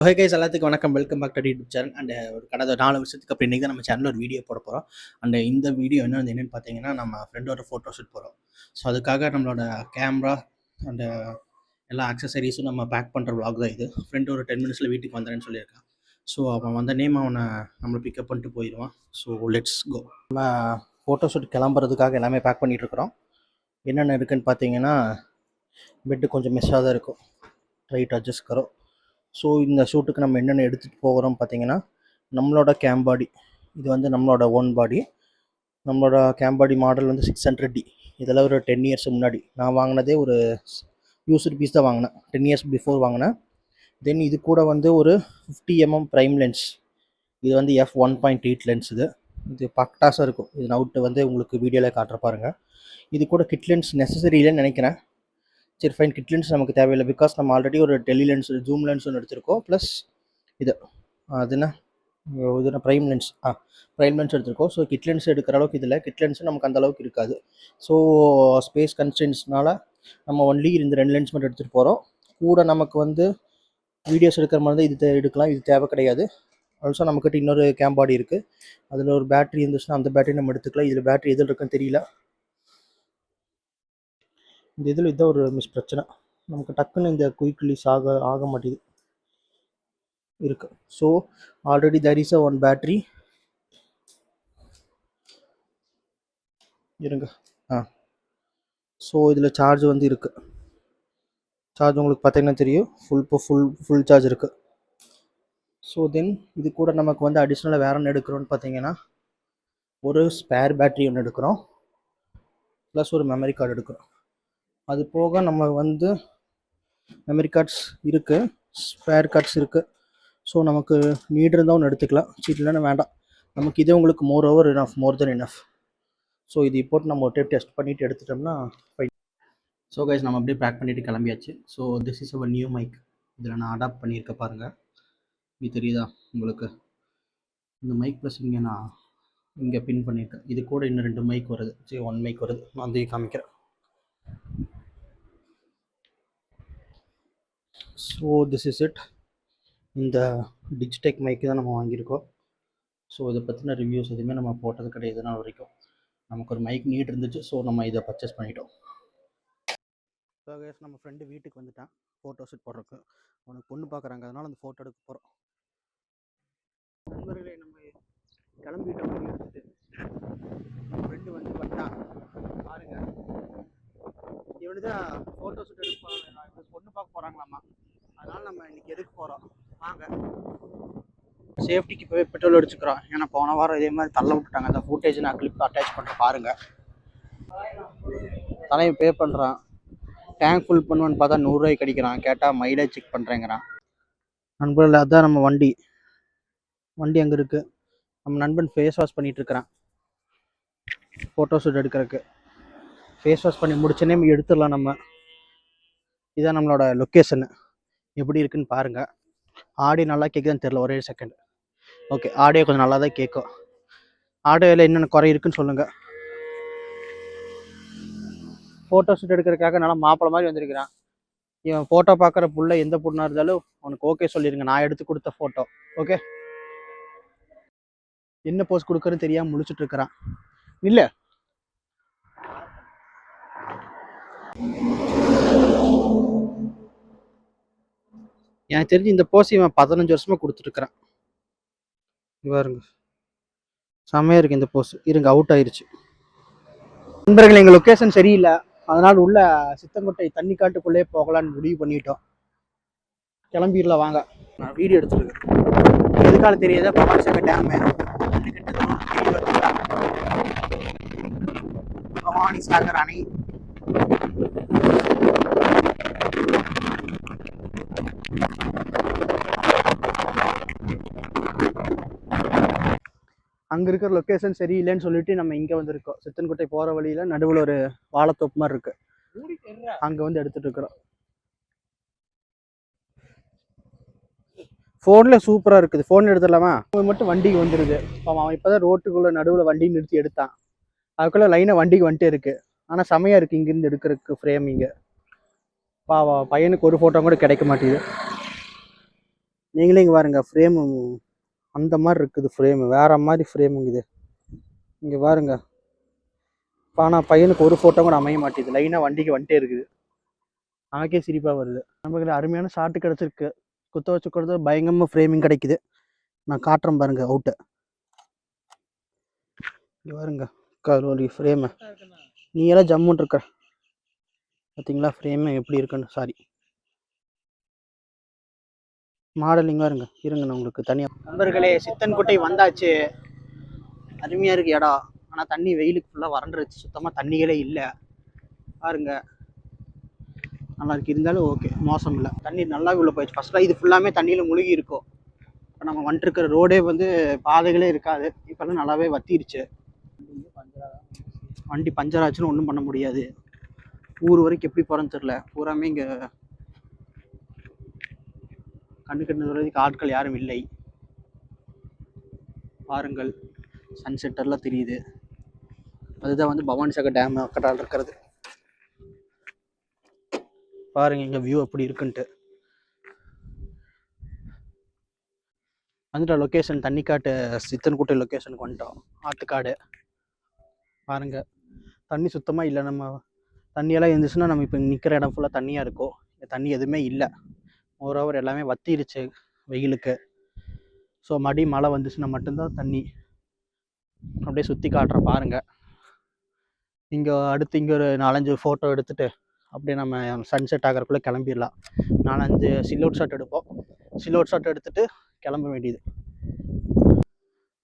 ஹே guys, எல்லாத்துக்கும் வணக்கம். Welcome back to YouTube channel. And ஒரு கடந்த 4 வருஷத்துக்கு அப்புறம் இன்றைக்கி தான் நம்ம சேனலில் ஒரு வீடியோ போட போகிறோம். அண்ட் இந்த வீடியோ என்னென்னு பார்த்தீங்கன்னா, நம்ம ஃப்ரெண்டோட ஃபோட்டோ ஷூட் போகிறோம். ஸோ அதுக்காக நம்மளோட கேமரா அண்டு எல்லா அக்சசரிஸும் நம்ம பேக் பண்ணுற விளாக் தான் இது. ஃப்ரெண்டு ஒரு 10 மினிட்ஸில் வீட்டுக்கு வந்துடுறேன்னு சொல்லியிருக்கான். ஸோ அவன் வந்த அவனை நம்மளை பிக்கப் பண்ணிட்டு போயிடுவான். So let's go. நம்ம ஃபோட்டோ ஷூட் கிளம்புறதுக்காக எல்லாமே பேக் பண்ணிகிட்ருக்குறோம். என்னென்ன இருக்குதுன்னு பார்த்தீங்கன்னா, பெட்டு கொஞ்சம் மிஸ்ஸாக தான் இருக்கும். ரைட் அட்ஜஸ்ட் கரோ. ஸோ இந்த ஷூட்டுக்கு நம்ம என்னென்ன எடுத்துகிட்டு போகிறோம் பார்த்தீங்கன்னா, நம்மளோட கேம் பாடி. இது வந்து நம்மளோட ஓன் பாடி. நம்மளோட கேம் பாடி மாடல் வந்து 600D. இதெல்லாம் ஒரு 10 இயர்ஸ் முன்னாடி நான் வாங்கினதே. ஒரு யூஸ்டு பீஸ் தான் வாங்கினேன். 10 இயர்ஸ் பிஃபோர் வாங்கினேன். தென் இது கூட வந்து ஒரு 50mm ப்ரைம் லென்ஸ். இது வந்து f1.8 லென்ஸ். இது பக்டாஸாக இருக்கும். இது நவுட்டு வந்து உங்களுக்கு வீடியோவில் காட்டுற பாருங்கள். இது கூட கிட் லென்ஸ் நெசசரி இல்லைன்னு நினைக்கிறேன். சரி ஃபைன், கிட் லென்ஸ் நமக்கு தேவையில்லை. பிகாஸ் நம்ம ஆல்ரெடி ஒரு டெலி லென்ஸ், ஜூம் லென்ஸ் ஒன்று எடுத்திருக்கோம். ப்ளஸ் இது என்ன ப்ரைம் லென்ஸ். ப்ரைம் லென்ஸ் எடுத்திருக்கோம். ஸோ கிட் லென்ஸ் எடுக்கிற அளவுக்கு இதில் கிட் லென்ஸ் நமக்கு அந்த அளவுக்கு இருக்காது. ஸோ ஸ்பேஸ் கன்ஸ்டன்ஸ்னால நம்ம ஒன்லி இந்த 2 லென்ஸ் மட்டும் எடுத்துகிட்டு போகிறோம். கூட நமக்கு வந்து வீடியோஸ் எடுக்கிற மாதிரி தான் இது எடுக்கலாம். இது தேவை கிடையாது. ஆல்சோ நம்மக்கிட்ட இன்னொரு கேம் பாடி இருக்குது. அதில் ஒரு பேட்டரி இருந்துச்சுன்னா அந்த பேட்டரி நம்ம எடுத்துக்கலாம். இதில் பேட்டரி எதில் இருக்குன்னு தெரியல. இந்த இதில் இதுதான் ஒரு பிரச்சனை. நமக்கு டக்குன்னு இந்த குயிக் ரிலீஸ் ஆக மாட்டேது இருக்குது. So already there is one battery. இருங்க. ஸோ இதில் சார்ஜ் வந்து இருக்குது. சார்ஜ் உங்களுக்கு பார்த்தீங்கன்னா தெரியும். ஃபுல் சார்ஜ் இருக்குது. ஸோ தென் இது கூட நமக்கு வந்து அடிஷ்னலாக வேறு ஒன்று எடுக்கிறோன்னு பார்த்தீங்கன்னா, ஒரு ஸ்பேர் பேட்ரி ஒன்று எடுக்கிறோம். ப்ளஸ் ஒரு மெமரி கார்டு எடுக்கிறோம். அது போக நம்ம வந்து மெமரி கார்ட்ஸ் இருக்குது, ஸ்பேர் கார்ட்ஸ் இருக்குது. ஸோ நமக்கு நீட் இருந்தால் ஒன்று எடுத்துக்கலாம். சீட் இல்லைன்னா வேண்டாம். நமக்கு இதே உங்களுக்கு மோர் தென் இனஃப். ஸோ இது போட்டு நம்ம ஒரு டைம் டெஸ்ட் பண்ணிவிட்டு எடுத்துட்டோம்னா ஃபைன். ஸோ கைஸ், நம்ம அப்படியே பேக் பண்ணிவிட்டு கிளம்பியாச்சு. So this is our new mic. இதில் நான் அடாப்ட் பண்ணியிருக்க பாருங்கள். இது தெரியுதா உங்களுக்கு? இந்த மைக் ப்ளஸ் இங்கே நான் இங்கே பின் பண்ணியிருக்கேன். இது கூட இன்னும் 2 மைக் வருது. சரி, 1 மைக் வருது. நான் வந்து காமிக்கிறேன். So this is it. இந்த டிஜிடெக் மைக்கு தான் நம்ம வாங்கியிருக்கோம். ஸோ இதை பற்றின ரிவ்யூஸ் எதுவுமே நம்ம போட்டது கிடையாது நாள் வரைக்கும். நமக்கு ஒரு மைக் நீட் இருந்துச்சு. ஸோ நம்ம இதை பர்ச்சேஸ் பண்ணிட்டோம். ஸோ கேஸ், நம்ம ஃப்ரெண்டு வீட்டுக்கு வந்துட்டான் ஃபோட்டோ ஷூட் போடுறதுக்கு. அவனுக்கு பொண்ணு பார்க்குறாங்க, அதனால் அந்த ஃபோட்டோ எடுக்க போகிறோம். நண்பர்களே, நம்ம கிளம்பிட்டோம் வண்டி எடுத்துட்டு. ஃப்ரெண்டு வந்து வந்துட்டான் பாருங்க. இவனு தான் ஃபோட்டோ ஷூட் எடுக்க பொண்ணு பார்க்க போகிறாங்களாம்மா. அதனால் நம்ம இன்றைக்கி எடுக்க போகிறோம். வாங்க. சேஃப்டிக்கு போய் பெட்ரோல் அடிச்சுக்கிறோம். ஏன்னா போன வாரம் இதே மாதிரி தள்ள விட்டுட்டாங்க. அந்த ஃபுட்டேஜ் நான் கிளிப் அட்டாச் பண்ணுறேன் பாருங்கள். தலையை பே பண்ணுறான். டேங்க் ஃபுல் பண்ணுவேன்னு பார்த்தா 100 ரூபாய்க்கு அடிக்கிறான். கேட்டால் மைலேஜ் செக் பண்ணுறேங்கிறான். நண்பர்கள், அதுதான் நம்ம வண்டி அங்கே இருக்குது. நம்ம நண்பன் ஃபேஸ் வாஷ் பண்ணிகிட்ருக்கிறான் ஃபோட்டோ ஷூட் எடுக்கிறதுக்கு. ஃபேஸ் வாஷ் பண்ணி முடிச்சோன்னே எடுத்துடலாம் நம்ம. இதுதான் நம்மளோட லொக்கேஷனு. எப்படி இருக்குன்னு பாருங்கள். ஆடியோ நல்லா கேட்குதுன்னு தெரில. ஒரே செகண்ட். ஓகே, ஆடியோ கொஞ்சம் நல்லா தான் கேட்கும். ஆடியோவில் என்னென்ன குறை இருக்குன்னு சொல்லுங்கள். ஃபோட்டோ ஷூட் எடுக்கிறதுக்காக நல்லா மாப்பிள்ளை மாதிரி வந்திருக்கிறான். இவன் ஃபோட்டோ பார்க்குற புள்ள எந்த பொண்ணாக இருந்தாலும் அவனுக்கு ஓகே சொல்லிடுங்க. நான் எடுத்து கொடுத்த ஃபோட்டோ. ஓகே, என்ன போஸ் கொடுக்குறன்னு தெரியாமல் முடிச்சுட்டு இருக்கிறான். இல்லை, எனக்கு தெரிஞ்சு இந்த போஸ் இவன் 15 வருஷமாக கொடுத்துட்ருக்குறான். பாருங்க, செம்மையாக இருக்குது இந்த போஸ். இருங்க, அவுட் ஆயிடுச்சு. நண்பர்கள், எங்கள் லொக்கேஷன் சரியில்லை. அதனால் உள்ள சித்தங்கொட்டை தண்ணி காட்டுக்குள்ளே போகலான்னு முடிவு பண்ணிட்டோம். கிளம்பிடலாம் வாங்க. நான் வீடியோ எடுத்துருக்கேன். எதுக்காக தெரியாத பவானிசாகர் டேம், பவானிசாகர் அணை. அங்கே இருக்கிற லொக்கேஷன் சரியில்லைன்னு சொல்லிட்டு நம்ம இங்கே வந்துருக்கோம். சித்தன்கோட்டை போகிற வழியில் நடுவில் ஒரு வாழைத்தோப்பு மாதிரி இருக்குது. அங்கே வந்து எடுத்துகிட்டு இருக்கிறோம். ஃபோனில் சூப்பராக இருக்குது. ஃபோன் எடுத்துடலாமா? அவன் மட்டும் வண்டிக்கு வந்துடுது. அவன் இப்போ தான் ரோட்டுக்குள்ளே நடுவில் வண்டி நிறுத்தி எடுத்தான். அதுக்குள்ளே லைனாக வண்டிக்கு வந்துட்டே இருக்குது. ஆனால் செமையாக இருக்குது இங்கேருந்து எடுக்கிறதுக்கு ஃப்ரேம். இங்கே பையனுக்கு ஒரு ஃபோட்டோ கூட கிடைக்க மாட்டேங்குது. நீங்களே இங்கே பாருங்க, ஃப்ரேமு அந்த மாதிரி இருக்குது. ஃப்ரேமு வேற மாதிரி ஃப்ரேமுங்க இது. இங்கே பாருங்க. ஆனால் பையனுக்கு ஒரு ஃபோட்டோ கூட அமைய மாட்டேங்குது. லைனாக வண்டிக்கு வந்துட்டே இருக்குது. நமக்கே சிரிப்பாக வருது. நமக்கு அருமையான ஷாட்டு கிடச்சிருக்கு. குத்த வச்சு கொடுத்து பயங்கரமாக ஃப்ரேமிங் கிடைக்குது. நான் காட்டுறேன் பாருங்க அவுட்டை. இங்கே பாருங்க கரோலி ஃப்ரேமு. நீ எல்லாம் ஜம்முன்னு இருக்க பார்த்தீங்களா? ஃப்ரேமு எப்படி இருக்குன்னு. சாரி, மாடலிங்காக இருங்க. இருங்க நான் உங்களுக்கு தனியாக. நண்பர்களே, சித்தன்குட்டை வந்தாச்சு. அருமையாக இருக்குது இடம். ஆனால் தண்ணி வெயிலுக்கு ஃபுல்லாக வறண்டுருச்சு. சுத்தமாக தண்ணிகளே இல்லை பாருங்க. நல்லா இருக்குது. இருந்தாலும் ஓகே, மோசம் இல்லை. தண்ணி நல்லா உள்ள போயிடுச்சு. ஃபஸ்ட்டில் இது ஃபுல்லாமே தண்ணியில் முழுகி இருக்கும். இப்போ நம்ம வந்துட்டுருக்கிற ரோடே வந்து பாதைகளே இருக்காது. இப்போல்லாம் நல்லாவே வத்திருச்சு. வண்டி பஞ்சர் ஆச்சுன்னு ஒன்றும் பண்ண முடியாது. ஊர் வரைக்கும் எப்படி போகிறேன்னு தெரில. பூராமே இங்கே கண்ணு கண்ணு வரைக்கும் ஆட்கள் யாரும் இல்லை. பாருங்கள், சன்செட்டர்லாம் தெரியுது. அதுதான் வந்து பவானி சாகர் டேம் பக்கத்தால் இருக்கிறது. பாருங்க இங்கே வியூ எப்படி இருக்குன்ட்டு. வந்துட்டோம் லொக்கேஷன், தண்ணிக்காட்டு சித்தன்குட்டை லொக்கேஷனுக்கு வந்துட்டோம். ஆத்துக்காடு பாருங்க. தண்ணி சுத்தமாக இல்லை. நம்ம தண்ணியெல்லாம் இருந்துச்சுன்னா நம்ம இப்போ நிற்கிற இடம் ஃபுல்லாக தண்ணியாக இருக்கும். தண்ணி எதுவுமே இல்லை. ஓவர் எல்லாமே வத்திருச்சு வெயிலுக்கு. ஸோ மழை வந்துச்சுன்னா மட்டும்தான் தண்ணி. அப்படியே சுற்றி காட்டுறேன் பாருங்கள். இங்கே அடுத்து இங்கே ஒரு 4-5 ஃபோட்டோ எடுத்துகிட்டு அப்படியே நம்ம சன்செட் ஆகிறக்குள்ளே கிளம்பிடலாம். 4-5 சில்லவுட் ஷாட் எடுப்போம். சில்லவுட் ஷாட் எடுத்துகிட்டு கிளம்ப வேண்டியது.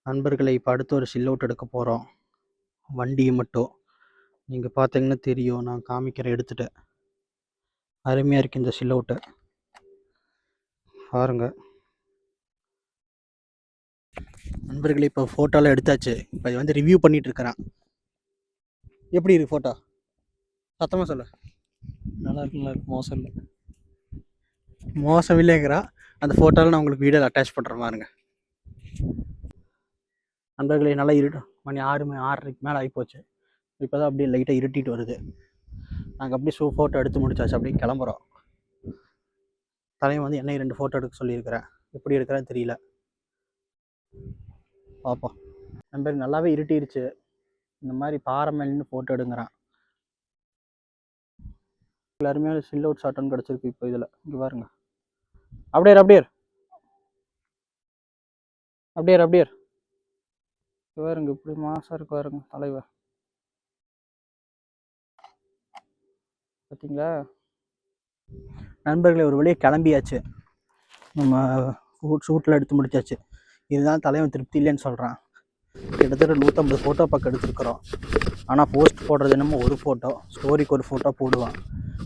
நண்பர்களை, இப்போ அடுத்து ஒரு சில்லவுட் எடுக்க போகிறோம். வண்டியை மட்டும் நீங்கள் பார்த்தீங்கன்னா தெரியும். நான் காமிக்கிறேன் எடுத்துகிட்டு. அருமையாக இருக்குது இந்த சில்லவுட்டு பாருங்கள். நண்பர்களே, இப்போ ஃபோட்டோலாம் எடுத்தாச்சு. இப்போ இது வந்து ரிவ்யூ பண்ணிகிட்டு இருக்கிறேன். எப்படி இருக்குது ஃபோட்டோ? சத்தமாக சொல்ல. நல்லா இருக்கு, நல்லா இருக்கு. மோசம் இல்லை. மோசம் இல்லைங்கிறா. அந்த ஃபோட்டோவில் நான் உங்களுக்கு வீடியோவில் அட்டாச் பண்ணுற மாதிரிங்க. நண்பர்களே, நல்லா மணி 6:30 மேலே ஆகிப்போச்சு. இப்போ தான் அப்படியே லைட்டாக இருட்டிட்டு வருது. நாங்கள் அப்படியே ஃபோட்டோ எடுத்து முடிச்சாச்சு. அப்படியே கிளம்புறோம். தலைவன் வந்து என்னை 2 ஃபோட்டோ எடுக்க சொல்லியிருக்கிறேன். எப்படி எடுக்கிறேன்னு தெரியல, பார்ப்போம். நண்பர்கள், நல்லாவே இருட்டிருச்சு. இந்த மாதிரி பாறை மேலே நின்று ஃபோட்டோ எடுங்கிறான். எல்லாருமே சில் அவுட் ஷாட் ஒன்று கிடச்சிருக்கு. இப்போ இதில் இங்கே பாருங்க. அப்படியே பாருங்க, இப்படி மாசாக இருக்கு பாருங்க தலைவர். பார்த்தீங்களா நண்பர்களே? ஒரு வழியாக கிளம்பியாச்சு. நம்ம ஷூட்டில் எடுத்து முடிச்சாச்சு. இதுதான் தலைவன் திருப்தி இல்லைன்னு சொல்கிறான். கிட்டத்தட்ட 150 ஃபோட்டோ பக்கம் எடுத்துருக்குறோம். ஆனால் போஸ்ட் போடுறது என்னமோ ஒரு ஃபோட்டோ, ஸ்டோரிக்கு ஒரு ஃபோட்டோ போடுவான்,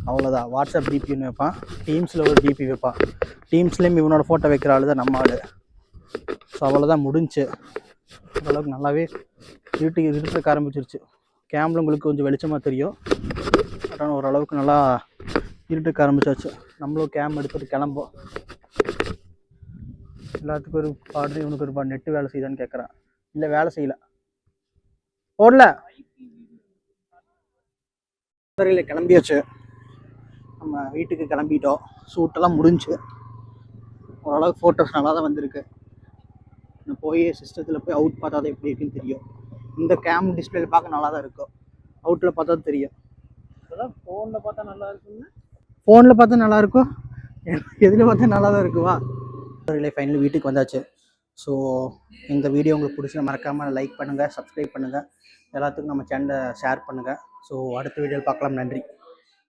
அவ்வளோதான். வாட்ஸ்அப் டிபின்னு வைப்பான், டீம்ஸில் ஒரு டிபி வைப்பான். டீம்ஸ்லேயும் இவனோட ஃபோட்டோ வைக்கிற ஆள் தான் நம்ம ஆள். ஸோ அவ்வளோதான், முடிஞ்சு. ஓரளவுக்கு நல்லாவே இருட்டுக்கு ஆரம்பிச்சிருச்சு. கேமில் உங்களுக்கு கொஞ்சம் வெளிச்சமாக தெரியும். ஆனால் ஓரளவுக்கு நல்லா இருட்டுக்கு ஆரம்பிச்சாச்சு. நம்மளும் கேம் எடுத்துகிட்டு கிளம்போம். எல்லாத்துக்கும் ஒரு பாடு. இவனுக்கு ஒரு பாடு. நெட்டு வேலை செய்யுதான்னு கேட்குறான். இல்லை, வேலை செய்யலை, போடல. கிளம்பியாச்சு. நம்ம வீட்டுக்கு கிளம்பிட்டோம். ஷூட்டெல்லாம் முடிஞ்சு. ஓரளவுக்கு ஃபோட்டோஸ் நல்லா தான் வந்திருக்கு. நான் போய் சிஸ்டத்தில் போய் அவுட் பார்த்தா தான் எப்படி இருக்குன்னு தெரியும். இந்த கேம் டிஸ்பிளேல பார்க்க நல்லா தான் இருக்கும், அவுட்டில் பார்த்தா தான் தெரியும். அதெல்லாம் ஃபோனில் பார்த்தா நல்லா இருக்குன்னு. ஃபோனில் பார்த்தா நல்லாயிருக்கும், எதில் பார்த்தா நல்லா தான் இருக்குவா. ஃபைனலி வீட்டுக்கு வந்தாச்சு. ஸோ இந்த வீடியோ உங்களுக்கு பிடிச்சா மறக்காமல் லைக் பண்ணுங்கள், சப்ஸ்கிரைப் பண்ணுங்கள், எல்லாத்துக்கும் நம்ம சேனலை ஷேர் பண்ணுங்கள். ஸோ அடுத்த வீடியோவில் பார்க்கலாம். நன்றி.